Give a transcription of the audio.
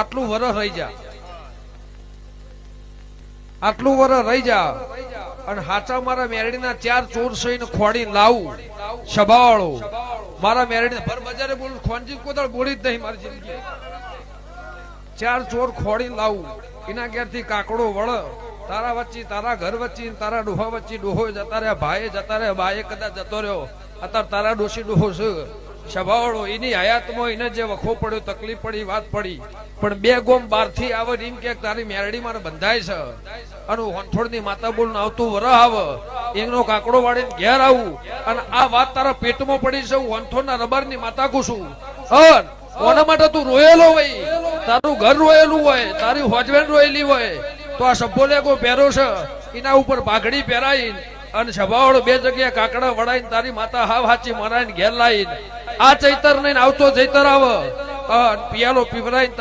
આટલું વરસ રહી જા, આટલું વરસ રહી જા અને હાચા મારા મેરડીના 4 ચોર સહીને ખોડી લાવું સભાવાળો મારા મેરડી ભર બજારે બોલું ખોંજી કોદાળ બોલી જ નહીં મારી જિંદગી 4 ચોર ખોડી લાવું એના ઘેરથી કાકડો વળ તારા વચ્ચે તારા ઘર વચ્ચે તારા ડોહા વચ્ચે ડોહો જતા રહ્યા ભાઈ જતા રહ્યા બાએ કદાચ જતો રહ્યો અત્યારે તારા ડોશી ડોહો છે સભાવાળો એની હયાતમાં એને જે વખો પડ્યો તકલીફ પડી વાત પડી પણ 2 ગોમ બહારથી આવે એમ કે તારી મેરડી મારે બંધાય છે અને વંથોડની માતા બોલ આવતું વરહ આવે એનો કાકડો વાળીને ઘેર આવું અને આ વાત તારા પેટમાં પડી છે વંથોડના રબરની માતા કુશું કોના માટે તું રોયેલો હોય તારું ઘર રોયેલું હોય તારી હોજવેન રોયેલી હોય તો આ સભ્યો કોઈ પહેરો છે એના ઉપર પાઘડી પહેરાઈ અને સભાવાળો 2 જગ્યાએ કાકડા વડાઈને તારી માતા હાવ હાચી મરાઈને ઘેર લાવીને આ ચૈતર ને આવતો ચૈતર આવે પિયાલો પીવરાઈને